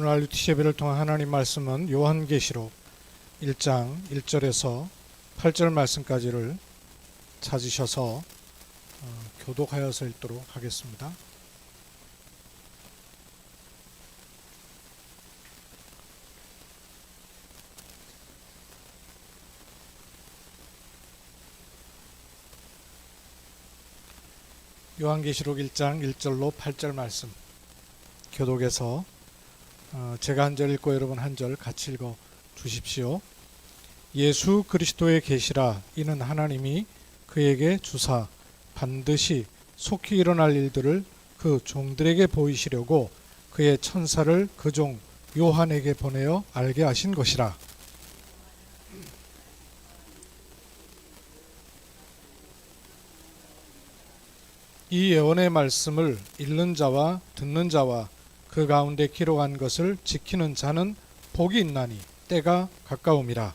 오늘 RUTC 예배를 통한 하나님 말씀은 요한계시록 1장 1절에서 8절 말씀까지를 찾으셔서 교독하여서 읽도록 하겠습니다. 요한계시록 1장 1절로 8절 말씀 교독에서 제가 한 절 읽고 여러분 한 절 같이 읽어 주십시오. 예수 그리스도의 계시라. 이는 하나님이 그에게 주사 반드시 속히 일어날 일들을 그 종들에게 보이시려고 그의 천사를 그 종 요한에게 보내어 알게 하신 것이라. 이 예언의 말씀을 읽는 자와 듣는 자와 그 가운데 기록한 것을 지키는 자는 복이 있나니 때가 가까움이라.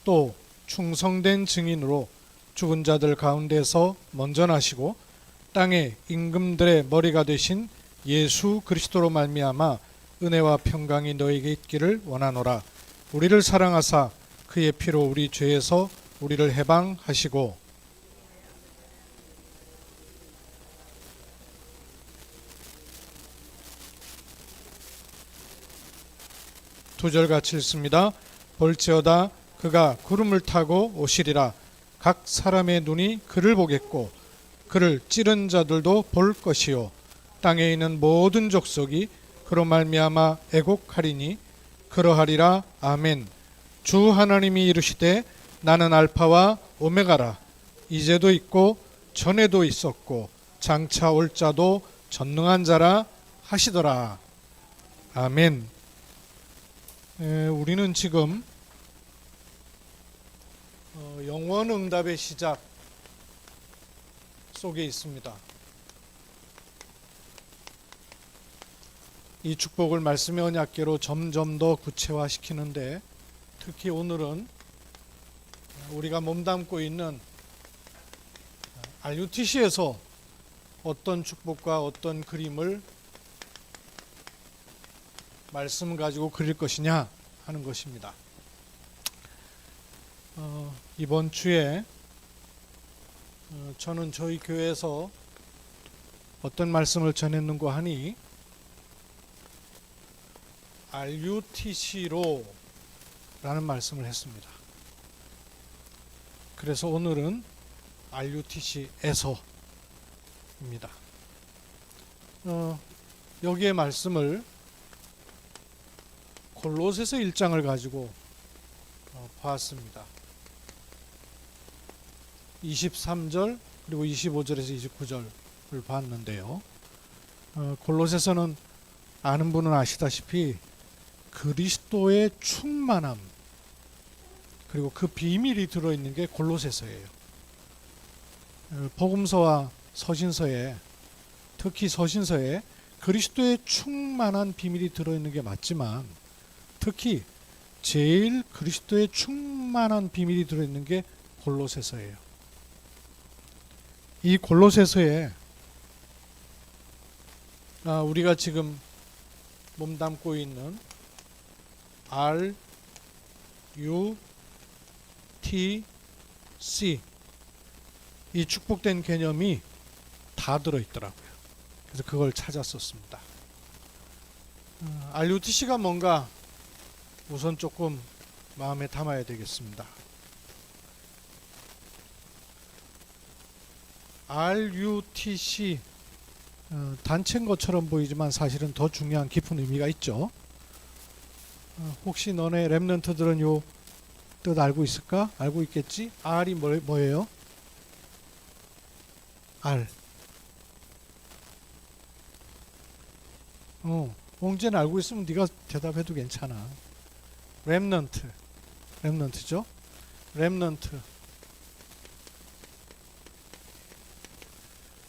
또 충성된 증인으로 죽은 자들 가운데서 먼저 나시고 땅의 임금들의 머리가 되신 예수 그리스도로 말미암아 은혜와 평강이 너에게 있기를 원하노라. 우리를 사랑하사 그의 피로 우리 죄에서 우리를 해방하시고 두 절 같이 읽습니다. 볼지어다 그가 구름을 타고 오시리라. 각 사람의 눈이 그를 보겠고 그를 찌른 자들도 볼 것이요 땅에 있는 모든 족속이 그로 말미암아 애곡하리니 그러하리라. 아멘. 주 하나님이 이르시되 나는 알파와 오메가라. 이제도 있고 전에도 있었고 장차 올 자도 전능한 자라 하시더라. 아멘. 우리는 지금 영원응답의 시작 속에 있습니다. 이 축복을 말씀의 언약궤로 점점 더 구체화시키는데 특히 오늘은 우리가 몸담고 있는 RUTC에서 어떤 축복과 어떤 그림을 말씀 가지고 그릴 것이냐 하는 것입니다. 이번 주에 저는 저희 교회에서 어떤 말씀을 전했는고 하니 RUTC로 라는 말씀을 했습니다. 그래서 오늘은 RUTC에서입니다. 여기에 말씀을 골로새서 1장을 가지고 봤습니다. 23절 그리고 25절에서 29절을 봤는데요. 골로새서는 아는 분은 아시다시피 그리스도의 충만함 그리고 그 비밀이 들어있는 게 골로새서예요. 복음서와 서신서에 특히 서신서에 그리스도의 충만한 비밀이 들어있는 게 맞지만 특히 제일 그리스도의 충만한 비밀이 들어있는 게 골로새서예요. 이 골로새서에 우리가 지금 몸담고 있는 RUTC 이 축복된 개념이 다 들어있더라고요. 그래서 그걸 찾았었습니다. RUTC가 뭔가 우선 조금 마음에 담아야 되겠습니다. RUTC 단체인 것처럼 보이지만 사실은 더 중요한 깊은 의미가 있죠. 혹시 너네 렘넌트들은 요 뜻 알고 있을까? 알고 있겠지? R이 뭐예요? R. 옹재는 알고 있으면 네가 대답해도 괜찮아. 렘넌트죠?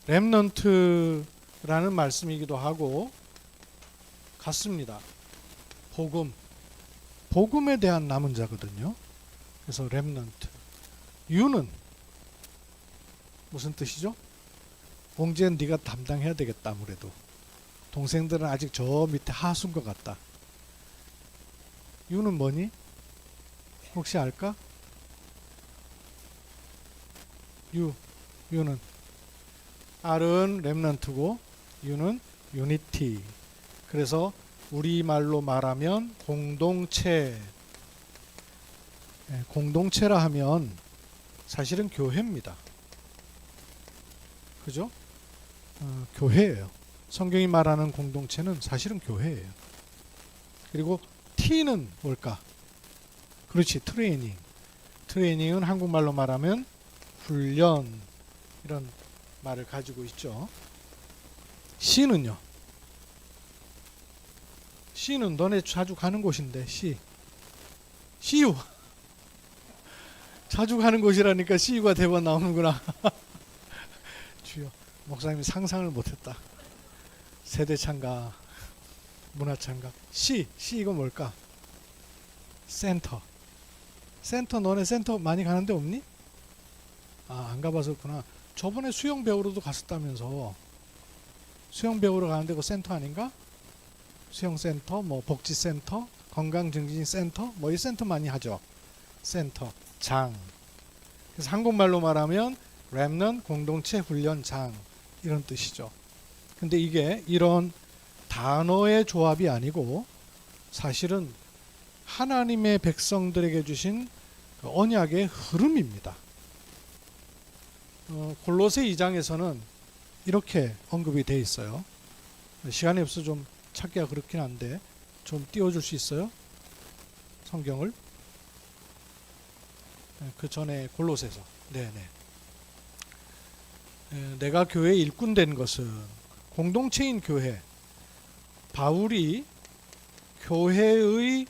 렘넌트라는 말씀이기도 하고 같습니다. 복음에 대한 남은 자거든요. 그래서 렘넌트. U는 무슨 뜻이죠? 봉지는 네가 담당해야 되겠다. 아무래도 동생들은 아직 저 밑에 하수인 것 같다. U는 뭐니? 혹시 알까? U는 R은 렘넌트고 U는 유니티. 그래서 우리말로 말하면 공동체. 공동체라 하면 사실은 교회입니다. 그죠? 교회예요. 성경이 말하는 공동체는 사실은 교회예요. 그리고 T는 뭘까? 그렇지, 트레이닝. 트레이닝은 한국말로 말하면 훈련, 이런 말을 가지고 있죠. C는요? C는 너네 자주 가는 곳인데, CU. 자주 가는 곳이라니까 CU가 대번 나오는구나. 주여, 목사님이 상상을 못했다. 세대 참가, 문화 참가. C 이거 뭘까? 센터. 너네 센터 많이 가는데 없니? 안 가봐서 그렇구나. 저번에 수영 배우러도 갔었다면서. 수영 배우러 가는데 그 센터 아닌가? 수영센터, 뭐 복지센터, 건강증진센터, 뭐 이 센터 많이 하죠. 센터, 장. 그래서 한국말로 말하면 렘넌트 공동체 훈련장, 이런 뜻이죠. 근데 이게 이런 단어의 조합이 아니고 사실은 하나님의 백성들에게 주신 언약의 흐름입니다. 골로새 2장에서는 이렇게 언급이 되어 있어요. 시간이 없어서 좀 찾기가 그렇긴 한데 좀 띄워줄 수 있어요? 성경을? 그 전에 골로새서. 네네. 내가 교회의 일꾼 된 것은, 공동체인 교회, 바울이 교회의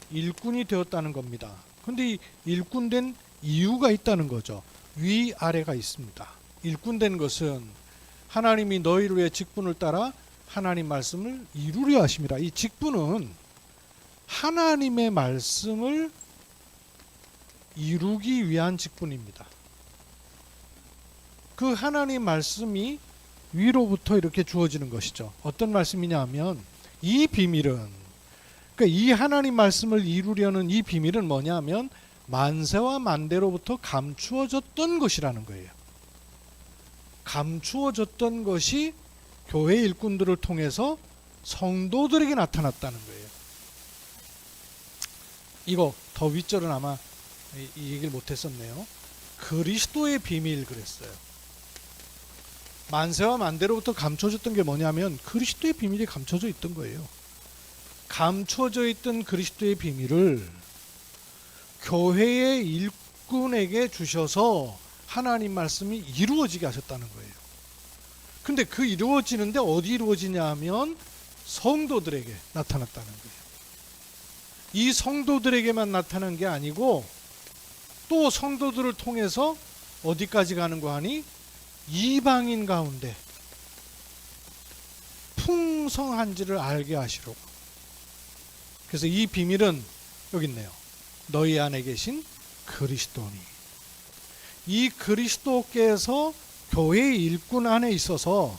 일꾼이 되었다는 겁니다. 근데 이 일꾼 된 이유가 있다는 거죠. 위아래가 있습니다. 일꾼 된 것은 하나님이 너희를 위해 직분을 따라 하나님 말씀을 이루려 하심이라. 이 직분은 하나님의 말씀을 이루기 위한 직분입니다. 그 하나님 말씀이 위로부터 이렇게 주어지는 것이죠. 어떤 말씀이냐 하면 이 비밀은, 그러니까 이 하나님 말씀을 이루려는 이 비밀은 뭐냐 하면 만세와 만대로부터 감추어졌던 것이라는 거예요. 감추어졌던 것이 교회 일꾼들을 통해서 성도들에게 나타났다는 거예요. 이거 더 윗절은 아마 이 얘기를 못했었네요. 그리스도의 비밀 그랬어요. 만세와 만대로부터 감춰졌던 게 뭐냐면 그리스도의 비밀이 감춰져 있던 거예요. 감춰져 있던 그리스도의 비밀을 교회의 일꾼에게 주셔서 하나님 말씀이 이루어지게 하셨다는 거예요. 근데 그 이루어지는데 어디 이루어지냐 하면 성도들에게 나타났다는 거예요. 이 성도들에게만 나타난 게 아니고 또 성도들을 통해서 어디까지 가는가 하니 이방인 가운데 풍성한지를 알게 하시려고. 그래서 이 비밀은 여기 있네요. 너희 안에 계신 그리스도니. 이 그리스도께서 교회의 일꾼 안에 있어서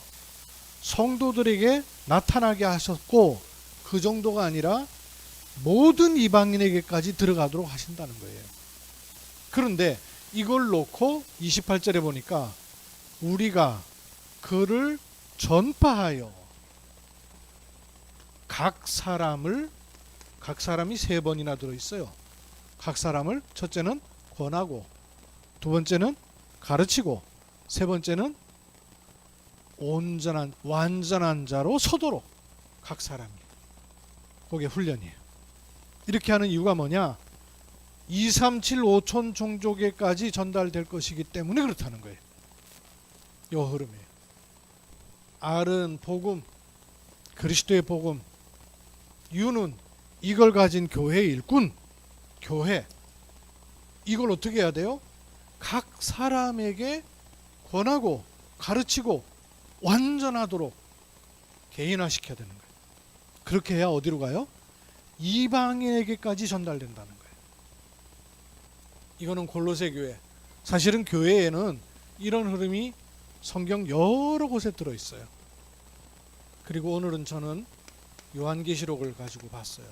성도들에게 나타나게 하셨고, 그 정도가 아니라 모든 이방인에게까지 들어가도록 하신다는 거예요. 그런데 이걸 놓고 28절에 보니까 우리가 그를 전파하여 각 사람이 세 번이나 들어있어요. 각 사람을 첫째는 권하고, 두 번째는 가르치고, 세 번째는 완전한 자로 서도록 각 사람이. 그게 훈련이에요. 이렇게 하는 이유가 뭐냐? 2, 3, 7, 5천 종족에까지 전달될 것이기 때문에 그렇다는 거예요. 요 흐름이에요. R은 복음, 그리스도의 복음. U는 이걸 가진 교회의 일꾼, 교회. 이걸 어떻게 해야 돼요? 각 사람에게 권하고 가르치고 완전하도록 개인화시켜야 되는 거예요. 그렇게 해야 어디로 가요? 이방인에게까지 전달된다는 거예요. 이거는 골로새 교회, 사실은 교회에는 이런 흐름이 성경 여러 곳에 들어있어요. 그리고 오늘은 저는 요한계시록을 가지고 봤어요.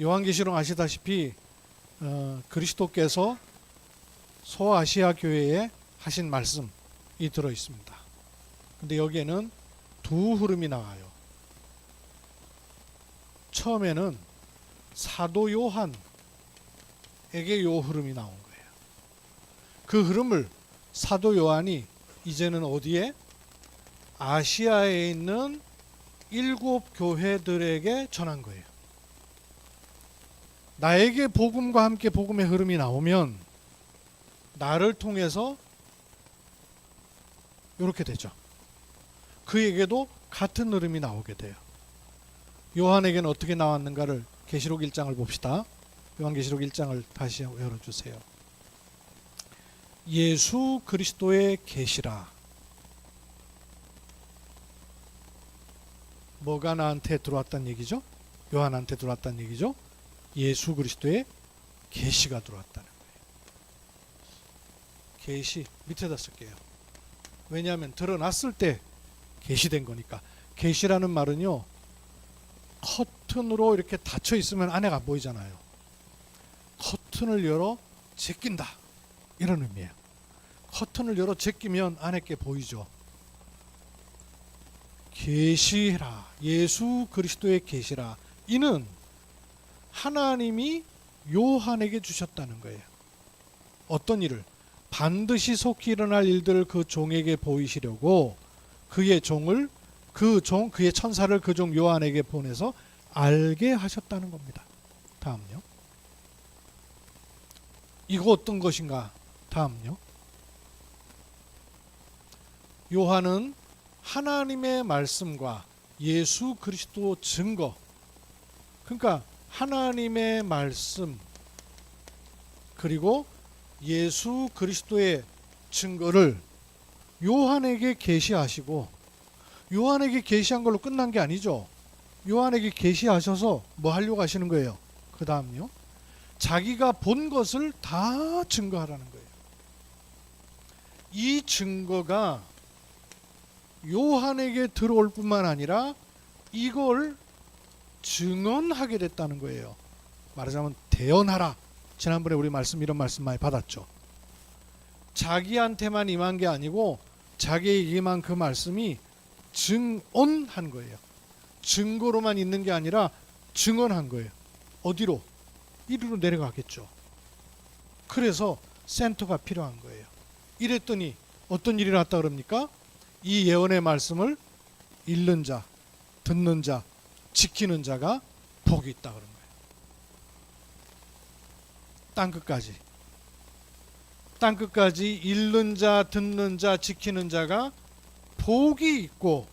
요한계시록 아시다시피 그리스도께서 소아시아 교회에 하신 말씀이 들어있습니다. 근데 여기에는 두 흐름이 나와요. 처음에는 사도 요한에게 요 흐름이 나온 거예요. 그 흐름을 사도 요한이 이제는 어디에? 아시아에 있는 7 교회들에게 전한 거예요. 나에게 복음과 함께 복음의 흐름이 나오면 나를 통해서 이렇게 되죠. 그에게도 같은 흐름이 나오게 돼요. 요한에게는 어떻게 나왔는가를 계시록 1장을 봅시다. 요한계시록 1장을 다시 열어주세요. 예수 그리스도의 계시라. 뭐가 나한테 들어왔다는 얘기죠? 요한한테 들어왔다는 얘기죠? 예수 그리스도의 계시가 들어왔다는 거예요. 계시 밑에다 쓸게요. 왜냐하면 드러났을 때 계시된 거니까. 계시라는 말은요, 커튼으로 이렇게 닫혀 있으면 안에가 안 보이잖아요. 커튼을 열어 제낀다, 이런 의미예요. 커튼을 열어 제끼면 안에 게 보이죠. 계시라, 예수 그리스도의 계시라, 이는 하나님이 요한에게 주셨다는 거예요. 어떤 일을? 반드시 속히 일어날 일들을 그 종에게 보이시려고 그의 종을, 그의 천사를 그 종 요한에게 보내서 알게 하셨다는 겁니다. 다음요. 이거 어떤 것인가? 다음요. 요한은 하나님의 말씀과 예수 그리스도 증거, 그러니까 하나님의 말씀 그리고 예수 그리스도의 증거를 요한에게 계시하시고, 요한에게 계시한 걸로 끝난 게 아니죠. 요한에게 계시하셔서 뭐 하려고 하시는 거예요? 그 다음요. 자기가 본 것을 다 증거하라는 거예요. 이 증거가 요한에게 들어올 뿐만 아니라 이걸 증언하게 됐다는 거예요. 말하자면 대언하라. 지난번에 우리 이런 말씀 많이 받았죠. 자기한테만 임한 게 아니고 자기에게만 그 말씀이 증언한 거예요. 증거로만 있는 게 아니라 증언한 거예요. 어디로? 이리로 내려가겠죠. 그래서 센터가 필요한 거예요. 이랬더니 어떤 일이 났다 그럽니까? 이 예언의 말씀을 읽는 자, 듣는 자, 지키는 자가 복이 있다 그런 거예요. 땅끝까지 읽는 자, 듣는 자, 지키는 자가 복이 있고,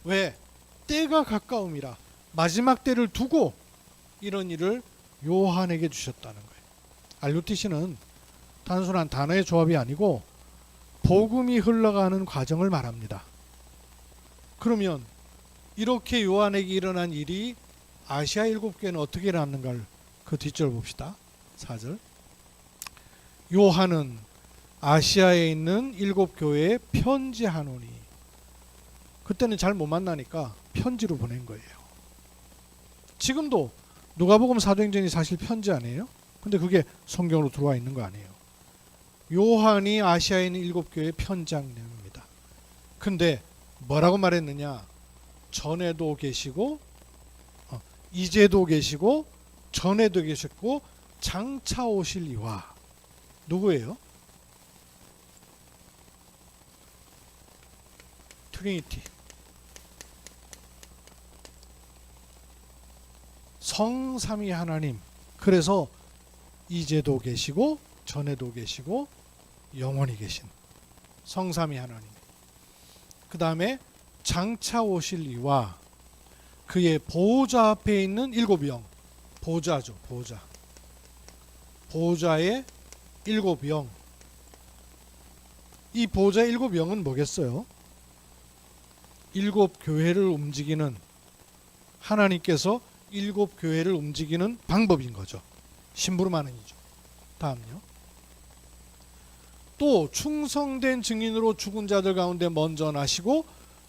왜? 때가 가까움이라 마지막 때를 두고 이런 일을 요한에게 주셨다는 거예요. RUTC는 단순한 단어의 조합이 아니고 복음이 흘러가는 과정을 말합니다. 그러면 이렇게 요한에게 일어난 일이 아시아 7교회는 어떻게 일어났는가를 그 뒷절 봅시다. 4절. 요한은 아시아에 있는 7교회에 편지하노니. 그때는 잘 못 만나니까 편지로 보낸 거예요. 지금도 누가복음 사도행전이 사실 편지 아니에요? 근데 그게 성경으로 들어와 있는 거 아니에요. 요한이 아시아에 있는 7교회의 편지장입니다. 근데 뭐라고 말했느냐? 전에도 계시고 이제도 계시고 전에도 계셨고 장차 오실 이와. 누구예요? 트리니티. 성삼위 하나님. 그래서 이제도 계시고 전에도 계시고 영원히 계신 성삼위 하나님. 그 다음에 장차 오실 이와 그의 보호자 앞에 있는 7영. 보호자죠. 보호자의 7영. 이 보호자의 7영은 뭐겠어요? 7 교회를 움직이는, 하나님께서 7 교회를 움직이는 방법인 거죠. 심부름하는 이죠. 다음요. 또 충성된 증인으로 죽은 자들 가운데 먼저 나시고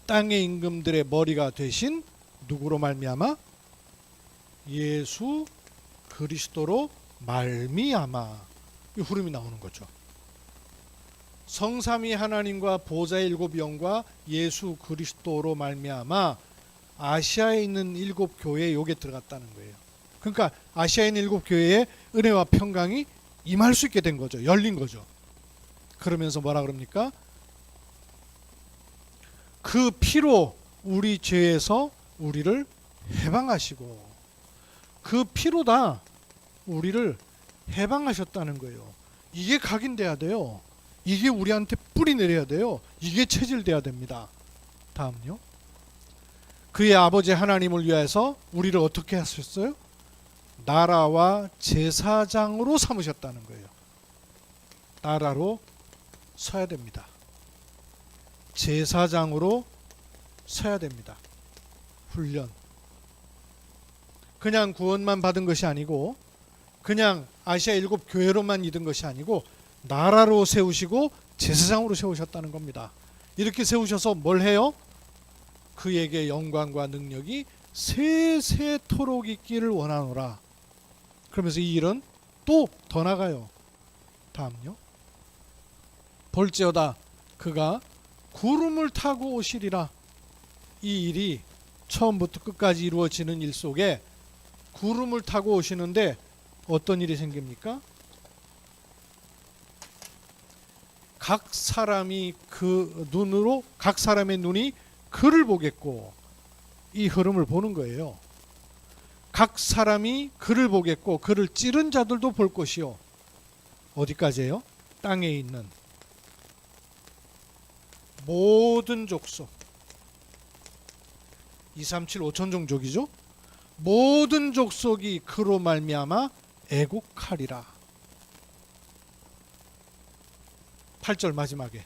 땅의 임금들의 머리가 되신 누구로 말미암아? 예수 그리스도로 말미암아. 이 후름이 나오는 거죠. 성삼위 하나님과 보좌의 일곱 영과 예수 그리스도로 말미암아 아시아에 있는 일곱 교회에 요게 들어갔다는 거예요. 그러니까 아시아에 있는 일곱 교회에 은혜와 평강이 임할 수 있게 된 거죠. 열린 거죠. 그러면서 뭐라 그럽니까? 그 피로 우리 죄에서 우리를 해방하시고, 그 피로다 우리를 해방하셨다는 거예요. 이게 각인돼야 돼요. 이게 우리한테 뿌리 내려야 돼요. 이게 체질돼야 됩니다. 다음요. 그의 아버지 하나님을 위하여서 우리를 어떻게 하셨어요? 나라와 제사장으로 삼으셨다는 거예요. 나라로 서야 됩니다. 제사장으로 서야 됩니다. 훈련. 그냥 구원만 받은 것이 아니고, 그냥 아시아 일곱 교회로만 있은 것이 아니고, 나라로 세우시고 제사장으로 세우셨다는 겁니다. 이렇게 세우셔서 뭘 해요? 그에게 영광과 능력이 세세토록 있기를 원하노라. 그러면서 이 일은 또 더 나가요. 다음요. 볼지어다 그가 구름을 타고 오시리라. 이 일이 처음부터 끝까지 이루어지는 일 속에 구름을 타고 오시는데 어떤 일이 생깁니까? 각 사람이 그 눈으로, 각 사람의 눈이 그를 보겠고, 이 흐름을 보는 거예요. 각 사람이 그를 보겠고 그를 찌른 자들도 볼 것이요. 어디까지예요? 땅에 있는 모든 족속, 237 5천 종족이죠. 모든 족속이 그로 말미암아 애국하리라. 8절 마지막에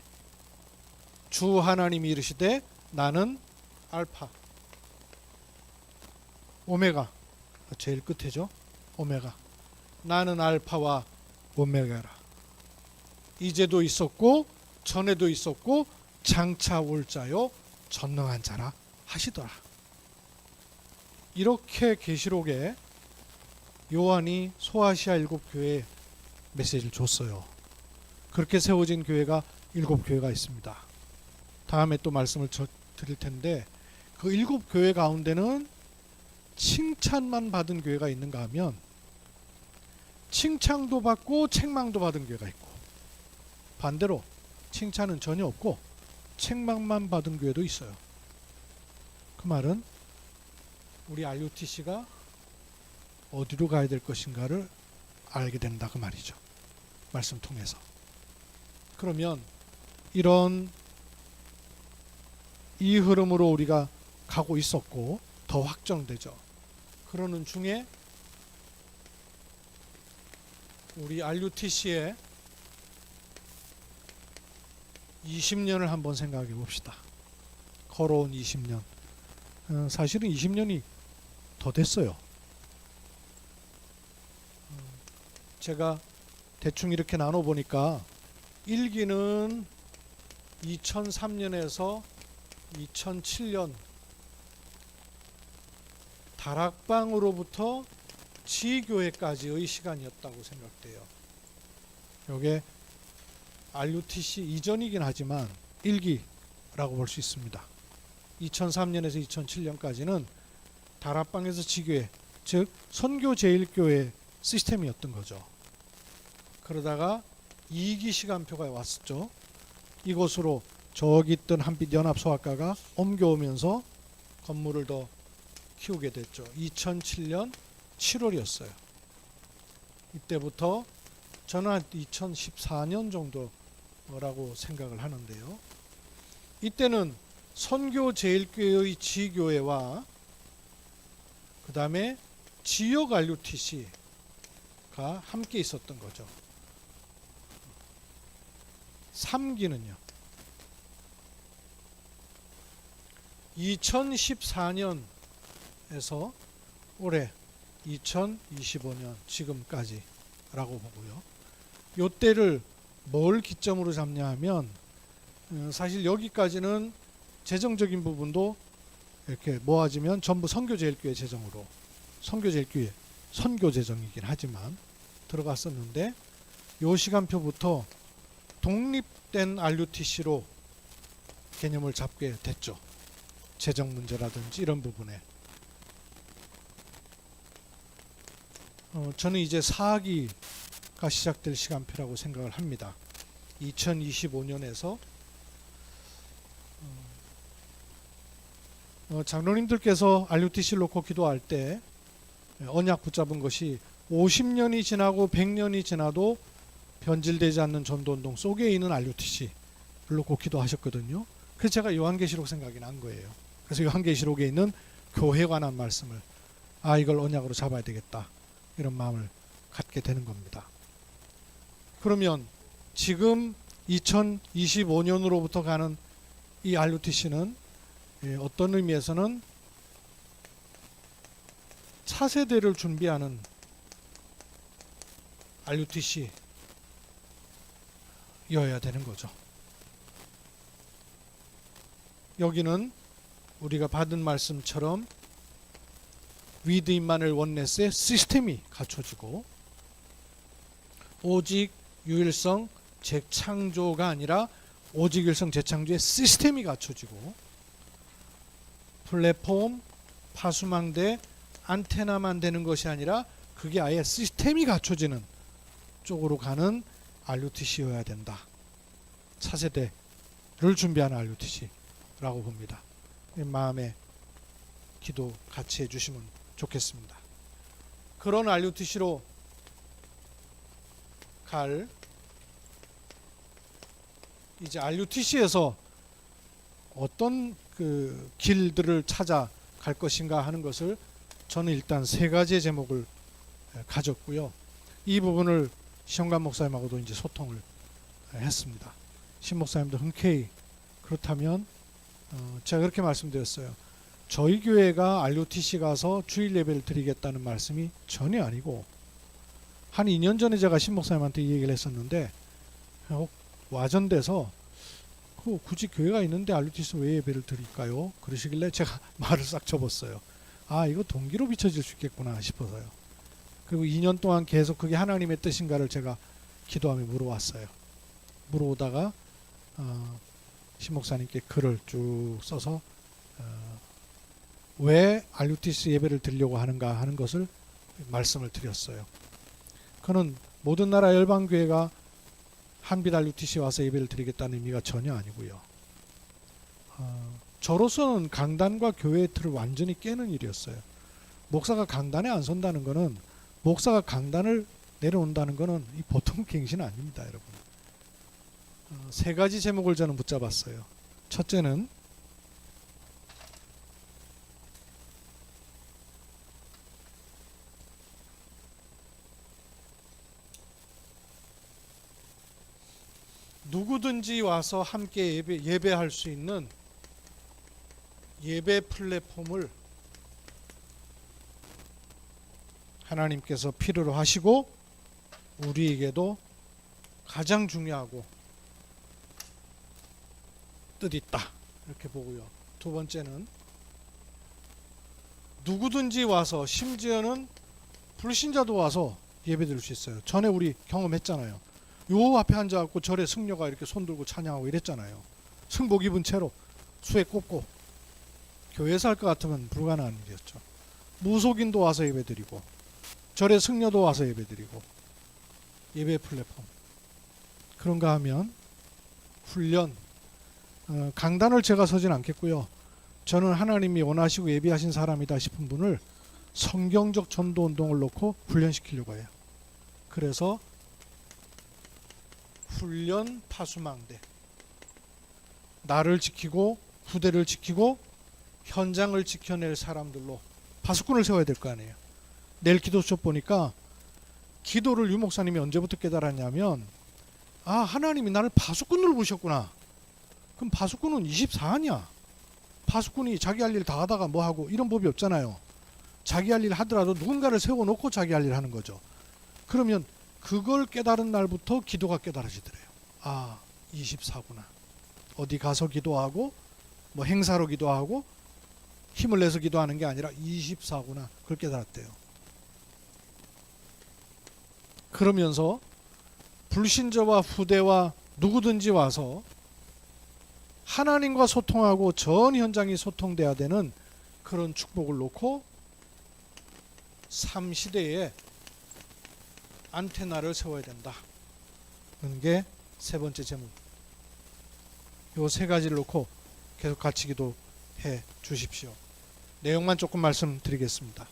주 하나님이 이르시되 나는 알파 오메가, 제일 끝에죠. 오메가, 나는 알파와 오메가라. 이제도 있었고 전에도 있었고 장차 올 자요 전능한 자라 하시더라. 이렇게 계시록에 요한이 소아시아 일곱 교회에 메시지를 줬어요. 그렇게 세워진 교회가 일곱 교회가 있습니다. 다음에 또 말씀을 드릴 텐데, 그 일곱 교회 가운데는 칭찬만 받은 교회가 있는가 하면 칭찬도 받고 책망도 받은 교회가 있고, 반대로 칭찬은 전혀 없고 책망만 받은 교회도 있어요. 그 말은 우리 RUTC가 어디로 가야 될 것인가를 알게 된다 그 말이죠. 말씀 통해서. 그러면 이런 이 흐름으로 우리가 가고 있었고 더 확정되죠. 그러는 중에 우리 RUTC의 20년을 한번 생각해 봅시다. 걸어온 20년. 사실은 20년이 더 됐어요. 제가 대충 이렇게 나눠 보니까 1기는 2003년에서 2007년 다락방으로부터 지교회까지의 시간이었다고 생각돼요. 이게 RUTC 이전이긴 하지만 1기라고 볼 수 있습니다. 2003년에서 2007년까지는 다락방에서 지교회, 즉 선교 제1교회 시스템이었던 거죠. 그러다가 2기 시간표가 왔었죠. 이곳으로 저기 있던 한빛 연합소아과가 옮겨오면서 건물을 더 키우게 됐죠. 2007년 7월이었어요. 이때부터 저는 한 2014년 정도라고 생각을 하는데요. 이때는 선교 제1교회의 지교회와 그 다음에 지역 RUTC가 함께 있었던 거죠. 3기는요. 2014년에서 올해 2025년 지금까지라고 보고요. 요때를 뭘 기점으로 잡냐 하면 사실 여기까지는 재정적인 부분도 이렇게 모아지면 전부 선교제일교회 재정으로 선교제일교회 선교 재정이긴 하지만 들어갔었는데 요 시간표부터 독립된 RUTC로 개념을 잡게 됐죠. 재정 문제라든지 이런 부분에 저는 이제 4기가 시작될 시간표라고 생각을 합니다. 2025년에서 장로님들께서 RUTC를 놓고 기도할 때 언약 붙잡은 것이 50년이 지나고 100년이 지나도 변질되지 않는 전도운동 속에 있는 RUTC를 놓고 기도하셨거든요. 그래서 제가 요한계시록 생각이 난 거예요. 그래서 요한계시록에 있는 교회에 관한 말씀을 이걸 언약으로 잡아야 되겠다 이런 마음을 갖게 되는 겁니다. 그러면 지금 2025년으로부터 가는 이 RUTC는 어떤 의미에서는 차세대를 준비하는 RUTC여야 되는 거죠. 여기는 우리가 받은 말씀처럼 위드 임마누엘 원네스의 시스템이 갖춰지고 오직 유일성 재창조가 아니라 오직 유일성 재창조의 시스템이 갖춰지고 플랫폼, 파수망대, 안테나만 되는 것이 아니라 그게 아예 시스템이 갖춰지는 쪽으로 가는 RUTC여야 된다. 차세대를 준비하는 RUTC라고 봅니다. 마음에 기도 같이 해주시면 좋겠습니다. 그런 RUTC로 갈 이제 RUTC에서 어떤 그 길들을 찾아갈 것인가 하는 것을 저는 일단 3가지의 제목을 가졌고요. 이 부분을 시험관 목사님하고도 이제 소통을 했습니다. 신 목사님도 흔쾌히 그렇다면 제가 그렇게 말씀드렸어요. 저희 교회가 RUTC 가서 주일 예배를 드리겠다는 말씀이 전혀 아니고 한 2년 전에 제가 신 목사님한테 이 얘기를 했었는데 와전돼서 굳이 교회가 있는데 RUTC 왜 예배를 드릴까요? 그러시길래 제가 말을 싹 접었어요. 이거 동기로 비춰질 수 있겠구나 싶어서요. 그리고 2년 동안 계속 그게 하나님의 뜻인가를 제가 기도하며 물어왔어요. 물어오다가 신 목사님께 글을 쭉 써서 왜 RUTC 예배를 드리려고 하는가 하는 것을 말씀을 드렸어요. 그는 모든 나라 열방교회가 한빛 RUTC 와서 예배를 드리겠다는 의미가 전혀 아니고요. 저로서는 강단과 교회의 틀을 완전히 깨는 일이었어요. 목사가 강단에 안 선다는 것은 목사가 강단을 내려온다는 것은 이 보통 갱신은 아닙니다, 여러분. 3가지 제목을 저는 붙잡았어요. 첫째는 누구든지 와서 함께 예배할 수 있는 예배 플랫폼을 하나님께서 필요로 하시고 우리에게도 가장 중요하고 뜻있다 이렇게 보고요. 2번째는 누구든지 와서 심지어는 불신자도 와서 예배드릴 수 있어요. 전에 우리 경험했잖아요. 요 앞에 앉아갖고 절에 승려가 이렇게 손들고 찬양하고 이랬잖아요. 승복 입은 채로 수에 꼽고 교회에서 할 것 같으면 불가능한 일이었죠. 무속인도 와서 예배드리고 절에 승려도 와서 예배드리고 예배 플랫폼 그런가 하면 훈련 강단을 제가 서진 않겠고요. 저는 하나님이 원하시고 예비하신 사람이다 싶은 분을 성경적 전도운동을 놓고 훈련시키려고 해요. 그래서 훈련 파수망대 나를 지키고 후대를 지키고 현장을 지켜낼 사람들로 파수꾼을 세워야 될 거 아니에요. 내일 기도수업 보니까 기도를 유 목사님이 언제부터 깨달았냐면 하나님이 나를 파수꾼으로 부르셨구나. 그럼 파수꾼은 24하냐? 파수꾼이 자기 할 일 다 하다가 뭐하고 이런 법이 없잖아요. 자기 할 일 하더라도 누군가를 세워놓고 자기 할 일 하는 거죠. 그러면 그걸 깨달은 날부터 기도가 깨달아지더래요. 아, 24구나. 어디 가서 기도하고 뭐 행사로 기도하고 힘을 내서 기도하는 게 아니라 24구나. 그렇게 깨달았대요. 그러면서 불신자와 후대와 누구든지 와서 하나님과 소통하고 전 현장이 소통돼야 되는 그런 축복을 놓고 3시대에 안테나를 세워야 된다. 그런 게 세 번째 제목. 요 세 가지를 놓고 계속 같이 기도해 주십시오. 내용만 조금 말씀드리겠습니다.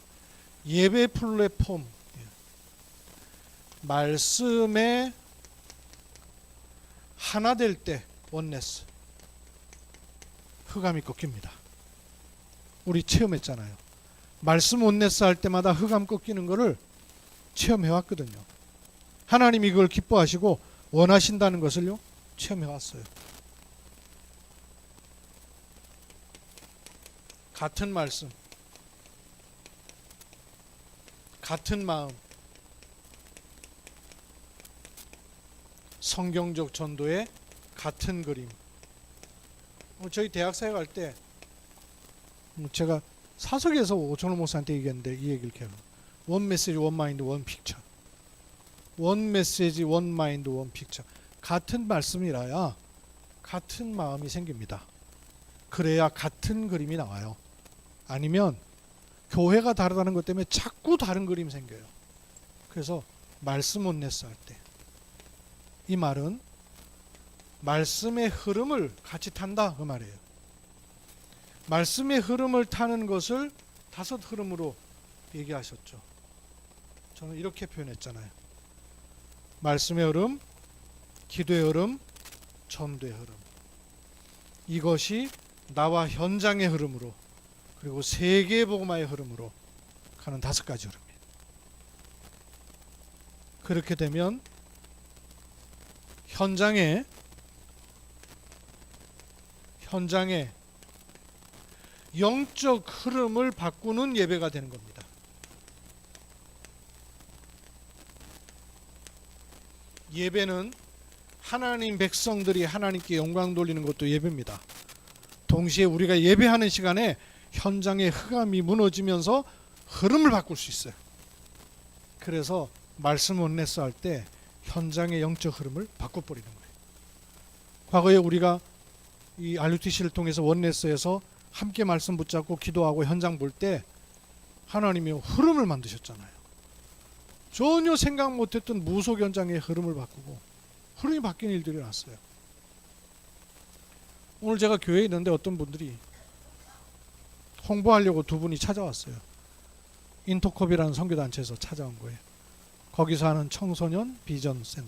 예배 플랫폼, 말씀에 하나 될 때 원네스, 흑암이 꺾입니다. 우리 체험했잖아요. 말씀 원네스 할 때마다 흑암 꺾이는 것을 체험해왔거든요. 하나님이 그걸 기뻐하시고 원하신다는 것을요 체험해왔어요. 같은 말씀, 같은 마음, 성경적 전도의 같은 그림. 저희 대학사에 갈 때 제가 사석에서 오천호 목사한테 얘기했는데 이 얘기를 해요. 원 메시지, 원 마인드, 원 픽처. 원 메시지, 원 마인드, 원 픽처. 같은 말씀이라야 같은 마음이 생깁니다. 그래야 같은 그림이 나와요. 아니면 교회가 다르다는 것 때문에 자꾸 다른 그림이 생겨요. 그래서 말씀 원네스 할 때 이 말은 말씀의 흐름을 같이 탄다 그 말이에요. 말씀의 흐름을 타는 것을 5 흐름으로 얘기하셨죠. 저는 이렇게 표현했잖아요. 말씀의 흐름, 기도의 흐름, 전도의 흐름. 이것이 나와 현장의 흐름으로 그리고 세계 복음화의 흐름으로 가는 5가지 흐름이에요. 그렇게 되면 현장의 영적 흐름을 바꾸는 예배가 되는 겁니다. 예배는 하나님 백성들이 하나님께 영광 돌리는 것도 예배입니다. 동시에 우리가 예배하는 시간에 현장의 흑암이 무너지면서 흐름을 바꿀 수 있어요. 그래서 말씀 원네스 할 때 현장의 영적 흐름을 바꿔버리는 거예요. 과거에 우리가 이 RUTC를 통해서 원네스에서 함께 말씀 붙잡고 기도하고 현장 볼 때 하나님이 흐름을 만드셨잖아요. 전혀 생각 못했던 무속 현장의 흐름을 바꾸고 흐름이 바뀌는 일들이 났어요. 오늘 제가 교회에 있는데 어떤 분들이 홍보하려고 2분이 찾아왔어요. 인터컵이라는 선교단체에서 찾아온 거예요. 거기서 하는 청소년 비전 스쿨,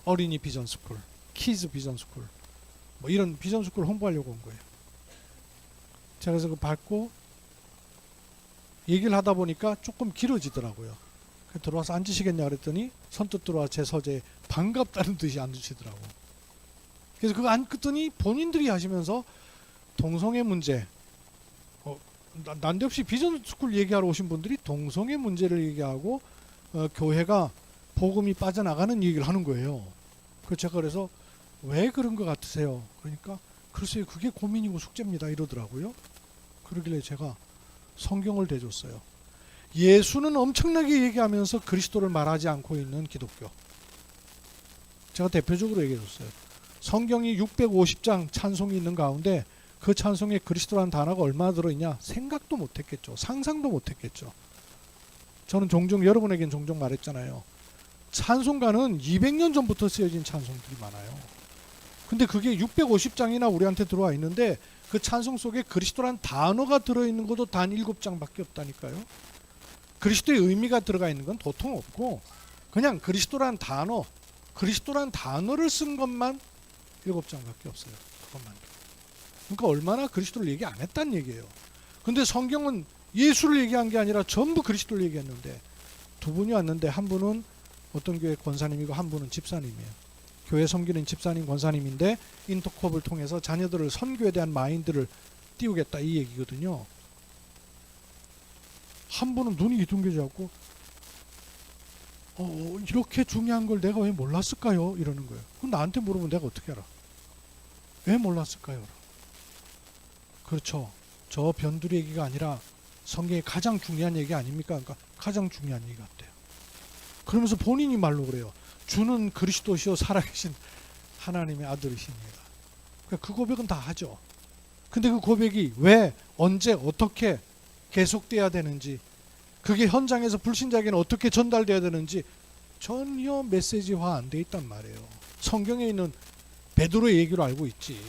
어린이 비전 스쿨, 키즈 비전 스쿨, 뭐 이런 비전 스쿨 홍보하려고 온 거예요. 제가 그래서 그거 받고 얘기를 하다 보니까 조금 길어지더라고요. 들어와서 앉으시겠냐 그랬더니 선뜻 들어와 제 서재에 반갑다는 듯이 앉으시더라고. 그래서 그거 앉더니 본인들이 하시면서 동성애 문제, 난데없이 비전 스쿨 얘기하러 오신 분들이 동성애 문제를 얘기하고 교회가 복음이 빠져나가는 얘기를 하는 거예요. 그래서 제가 그래서 왜 그런 것 같으세요? 그러니까 글쎄요 그게 고민이고 숙제입니다 이러더라고요. 그러길래 제가 성경을 대줬어요. 예수는 엄청나게 얘기하면서 그리스도를 말하지 않고 있는 기독교. 제가 대표적으로 얘기해줬어요. 성경이 650장 찬송이 있는 가운데 그 찬송에 그리스도라는 단어가 얼마나 들어있냐 생각도 못했겠죠. 상상도 못했겠죠. 저는 종종 여러분에겐 종종 말했잖아요. 찬송가는 200년 전부터 쓰여진 찬송들이 많아요. 근데 그게 650장이나 우리한테 들어와 있는데 그 찬송 속에 그리스도란 단어가 들어있는 것도 단 7장밖에 없다니까요. 그리스도의 의미가 들어가 있는 건 도통 없고 그냥 그리스도란 단어를 쓴 것만 7장밖에 없어요. 그것만. 그러니까 얼마나 그리스도를 얘기 안 했단 얘기예요. 근데 성경은 예수를 얘기한 게 아니라 전부 그리스도를 얘기했는데 2분이 왔는데 한 분은 어떤 교회 권사님이고 한 분은 집사님이에요. 교회 섬기는 집사님 권사님인데 인터컵을 통해서 자녀들을 선교에 대한 마인드를 띄우겠다 이 얘기거든요. 한 분은 눈이 둥겨져갖고 이렇게 중요한 걸 내가 왜 몰랐을까요? 이러는 거예요. 그럼 나한테 물어보면 내가 어떻게 알아? 왜 몰랐을까요? 그렇죠. 저 변두리 얘기가 아니라 성경의 가장 중요한 얘기 아닙니까? 그러니까 가장 중요한 얘기 같아요. 그러면서 본인이 말로 그래요. 주는 그리스도시요 살아계신 하나님의 아들이십니다. 그러니까 그 고백은 다 하죠. 근데 그 고백이 왜, 언제, 어떻게 계속돼야 되는지, 그게 현장에서 불신자에게는 어떻게 전달돼야 되는지 전혀 메시지화 안 돼 있단 말이에요. 성경에 있는 베드로의 얘기로 알고 있지.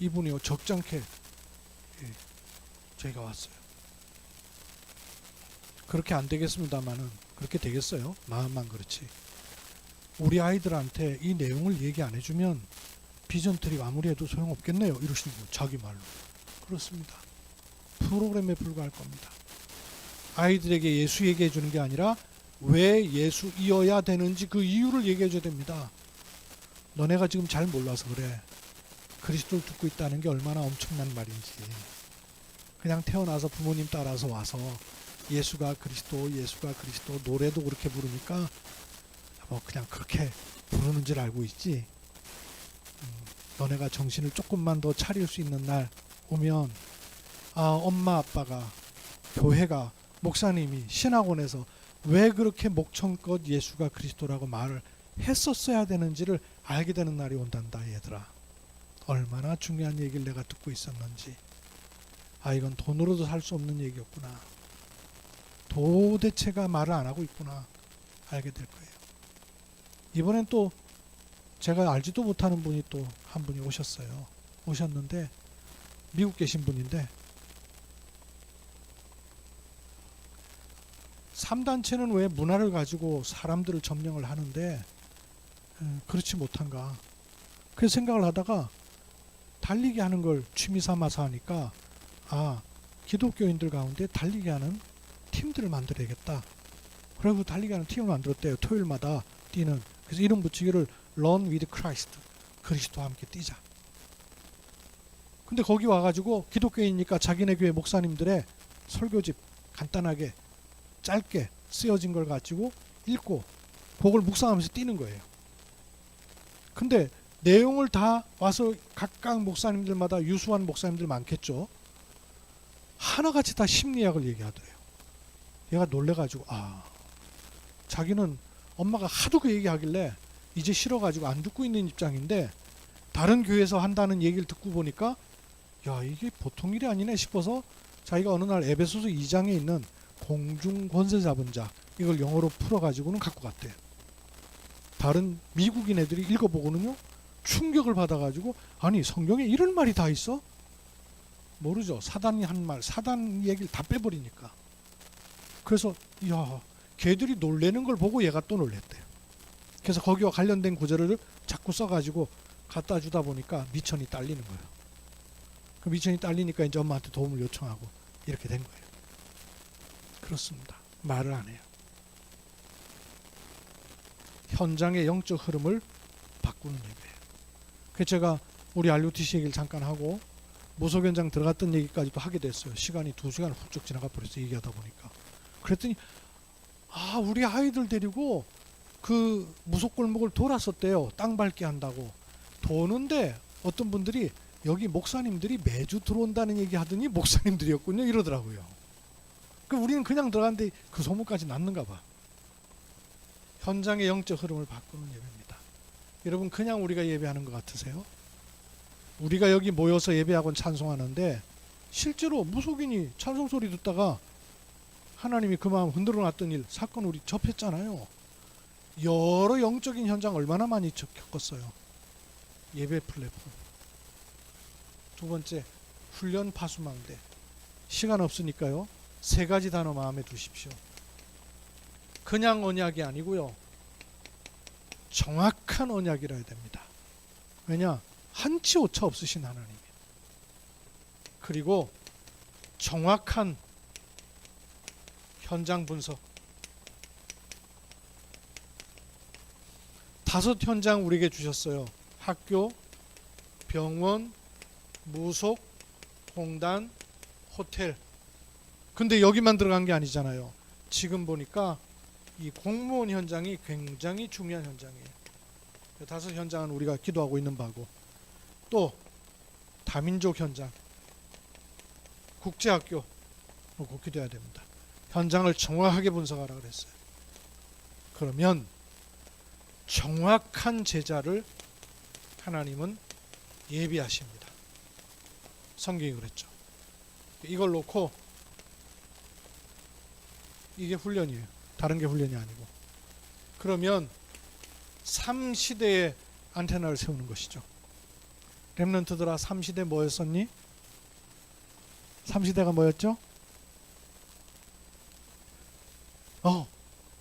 이분이요 적잖게 저희가 왔어요. 그렇게 안 되겠습니다만은 그렇게 되겠어요? 마음만 그렇지. 우리 아이들한테 이 내용을 얘기 안 해주면 비전 트립 아무리 해도 소용없겠네요. 이러시는 거예요. 자기 말로. 그렇습니다. 프로그램에 불과할 겁니다. 아이들에게 예수 얘기해 주는 게 아니라 왜 예수이어야 되는지 그 이유를 얘기해 줘야 됩니다. 너네가 지금 잘 몰라서 그래. 그리스도를 듣고 있다는 게 얼마나 엄청난 말인지. 그냥 태어나서 부모님 따라서 와서 예수가 그리스도, 예수가 그리스도 노래도 그렇게 부르니까 뭐 그냥 그렇게 부르는 줄 알고 있지. 너네가 정신을 조금만 더 차릴 수 있는 날 오면 엄마 아빠가, 교회가, 목사님이 신학원에서 왜 그렇게 목청껏 예수가 그리스도라고 말을 했었어야 되는지를 알게 되는 날이 온단다. 얘들아, 얼마나 중요한 얘기를 내가 듣고 있었는지. 이건 돈으로도 살 수 없는 얘기였구나. 도대체가 말을 안 하고 있구나. 알게 될 거예요. 이번엔 또 제가 알지도 못하는 분이 또 한 분이 오셨어요. 오셨는데 미국 계신 분인데 3단체는 왜 문화를 가지고 사람들을 점령을 하는데 그렇지 못한가. 그래서 생각을 하다가 달리기 하는 걸 취미 삼아서 하니까 기독교인들 가운데 달리기 하는 팀들을 만들어야겠다. 그리고 달리기 하는 팀을 만들었대요. 토요일마다 뛰는. 그래서 이름 붙이기를 Run with Christ. 그리스도와 함께 뛰자. 근데 거기 와가지고 기독교인이니까 자기네 교회 목사님들의 설교집 간단하게 짧게 쓰여진 걸 가지고 읽고 그걸 묵상하면서 뛰는 거예요. 근데 내용을 다 와서 각각 목사님들마다 유수한 목사님들 많겠죠. 하나같이 다 심리학을 얘기하더래요. 얘가 놀래가지고 자기는 엄마가 하도 그 얘기하길래 이제 싫어가지고 안 듣고 있는 입장인데 다른 교회에서 한다는 얘기를 듣고 보니까 이게 보통 일이 아니네 싶어서 자기가 어느 날 에베소서 2장에 있는 공중 권세 잡은 자 이걸 영어로 풀어가지고는 갖고 갔대요. 다른 미국인 애들이 읽어보고는요 충격을 받아가지고 성경에 이런 말이 다 있어? 모르죠. 사단이 한 말, 사단 얘기를 다 빼버리니까. 그래서 걔들이 놀래는 걸 보고 얘가 또 놀랬대요. 그래서 거기와 관련된 구절을 자꾸 써가지고 갖다 주다 보니까 미천이 딸리는 거예요. 그 미천이 딸리니까 이제 엄마한테 도움을 요청하고 이렇게 된 거예요. 그렇습니다. 말을 안 해요. 현장의 영적 흐름을 바꾸는 얘기예요. 그래서 제가 우리 RUTC 얘기를 잠깐 하고 무속 현장 들어갔던 얘기까지도 하게 됐어요. 시간이 2시간 훌쩍 지나가 버렸어요. 얘기하다 보니까. 그랬더니 우리 아이들 데리고 그 무속골목을 돌았었대요. 땅 밟기 한다고. 도는데 어떤 분들이 여기 목사님들이 매주 들어온다는 얘기 하더니 목사님들이었군요. 이러더라고요. 우리는 그냥 들어갔는데 그 소문까지 났는가 봐. 현장의 영적 흐름을 바꾸는 예배입니다. 여러분 그냥 우리가 예배하는 것 같으세요? 우리가 여기 모여서 예배하고 찬송하는데 실제로 무속인이 찬송 소리 듣다가 하나님이 그 마음 흔들어 놨던 일, 사건 우리 접했잖아요. 여러 영적인 현장 얼마나 많이 겪었어요. 예배 플랫폼. 두 번째, 훈련 파수망대. 시간 없으니까요. 3가지 단어 마음에 두십시오. 그냥 언약이 아니고요. 정확한 언약이라 해야 됩니다. 왜냐? 한치 오차 없으신 하나님. 그리고 정확한 현장 분석. 5 현장 우리에게 주셨어요. 학교, 병원, 무속, 공단, 호텔. 근데 여기만 들어간 게 아니잖아요. 지금 보니까 이 공무원 현장이 굉장히 중요한 현장이에요. 5 현장은 우리가 기도하고 있는 바고, 또 다민족 현장, 국제학교 놓고 기도해야 됩니다. 현장을 정확하게 분석하라 그랬어요. 그러면 정확한 제자를 하나님은 예비하십니다. 성경이 그랬죠. 이걸 놓고 이게 훈련이에요. 다른 게 훈련이 아니고. 그러면 3시대의 안테나를 세우는 것이죠. 렘넌트들아, 3시대 뭐였었니? 3시대가 뭐였죠?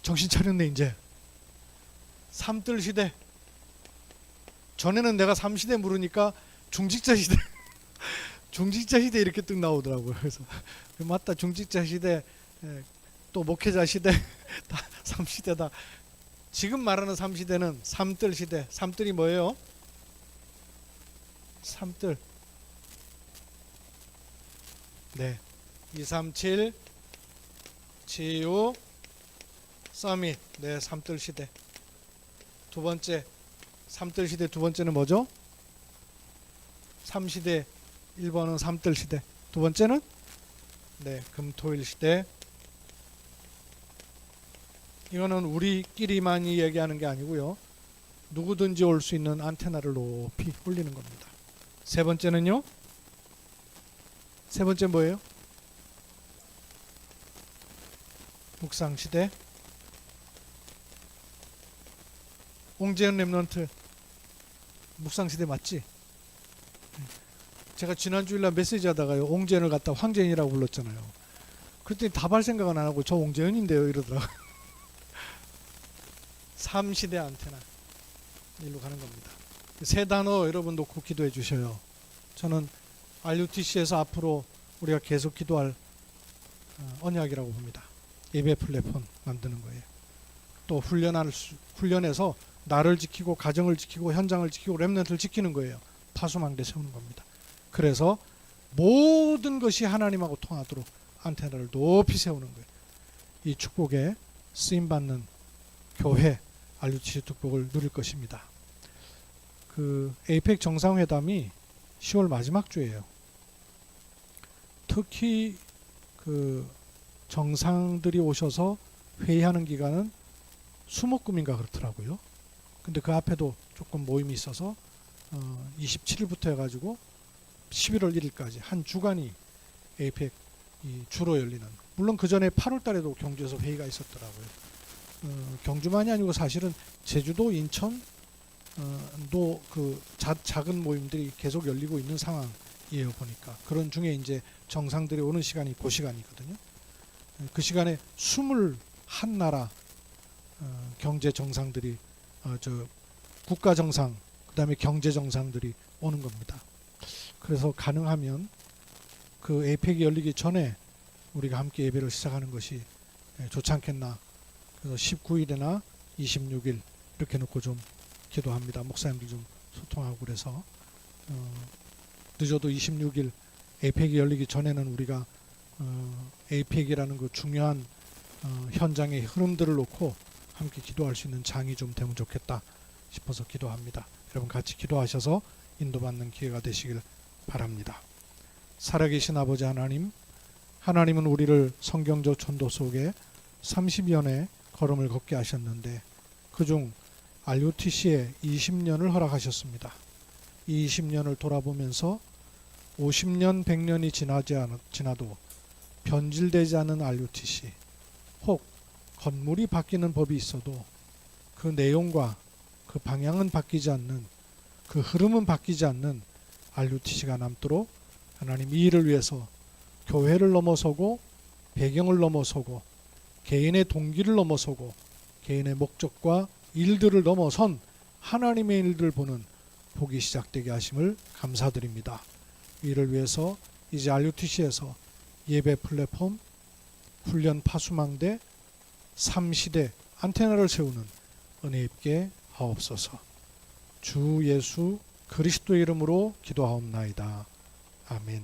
정신 차렸네 이제. 삼뜰 시대. 전에는 내가 3시대 물으니까 중직자 시대 중직자 시대 이렇게 뚝 나오더라고요. 그래서 맞다, 중직자 시대, 또 목회자 시대 다 3시대다. 지금 말하는 3시대는 삼뜰 시대. 삼뜰이 뭐예요? 삼뜰. 네. 237 치유 서밋. 네, 삼뜰 시대. 두 번째, 삼뜰 시대 두 번째는 뭐죠? 3시대 1번은 삼뜰 시대. 두 번째는 금토일 시대. 이거는 우리끼리만이 얘기하는 게 아니고요. 누구든지 올 수 있는 안테나를 높이 올리는 겁니다. 세 번째는요? 세 번째 뭐예요? 묵상 시대. 옹재현 렘넌트 묵상 시대 맞지? 제가 지난 주일날 메시지 하다가요, 옹재현을 갖다 황재현이라고 불렀잖아요. 그랬더니 답할 생각은 안 하고 저 옹재현인데요 이러더라고요. 3시대 안테나 일로 가는 겁니다. 세 단어 여러분 놓고 기도해 주셔요. 저는 RUTC에서 앞으로 우리가 계속 기도할 언약이라고 봅니다. 예배 플랫폼 만드는 거예요. 또 훈련해서 나를 지키고 가정을 지키고 현장을 지키고 렘넌트를 지키는 거예요. 파수망대 세우는 겁니다. 그래서 모든 것이 하나님하고 통하도록 안테나를 높이 세우는 거예요. 이 축복에 쓰임받는 교회 RUTC 축복을 누릴 것입니다. 그 에이펙 정상회담이 10월 마지막 주예요. 특히 그 정상들이 오셔서 회의하는 기간은 수목금인가 그렇더라고요. 근데 그 앞에도 조금 모임이 있어서 27일부터 해가지고 11월 1일까지 한 주간이 에이펙 주로 열리는, 물론 그 전에 8월 달에도 경주에서 회의가 있었더라고요. 경주만이 아니고 사실은 제주도, 인천 도 그 작은 모임들이 계속 열리고 있는 상황이에요. 보니까 그런 중에 이제 정상들이 오는 시간이 그 시간이거든요. 그 시간에 21나라 경제 정상들이 국가 정상, 그 다음에 경제 정상들이 오는 겁니다. 그래서 가능하면 그 에이펙이 열리기 전에 우리가 함께 예배를 시작하는 것이 좋지 않겠나. 그래서 19일이나 26일 이렇게 놓고 좀 기도합니다. 목사님들 좀 소통하고 그래서 늦어도 26일 에이펙이 열리기 전에는 우리가 에이펙이라는 그 중요한 현장의 흐름들을 놓고 함께 기도할 수 있는 장이 좀 되면 좋겠다 싶어서 기도합니다. 여러분 같이 기도하셔서 인도받는 기회가 되시길 바랍니다. 살아계신 아버지 하나님, 하나님은 우리를 성경적 전도 속에 30여 년의 걸음을 걷게 하셨는데 그중 RUTC에 20년을 허락하셨습니다. 이 20년을 돌아보면서 50년, 100년이 지나도 변질되지 않은 RUTC, 혹 건물이 바뀌는 법이 있어도 그 내용과 그 방향은 바뀌지 않는, 그 흐름은 바뀌지 않는 RUTC가 남도록 하나님 이 일을 위해서 교회를 넘어서고 배경을 넘어서고 개인의 동기를 넘어서고 개인의 목적과 일들을 넘어선 하나님의 일들을 보는 복이 시작되게 하심을 감사드립니다. 이를 위해서 이제 RUTC에서 예배 플랫폼, 훈련 파수망대, 3시대 안테나를 세우는 은혜 있게 하옵소서. 주 예수 그리스도의 이름으로 기도하옵나이다. 아멘.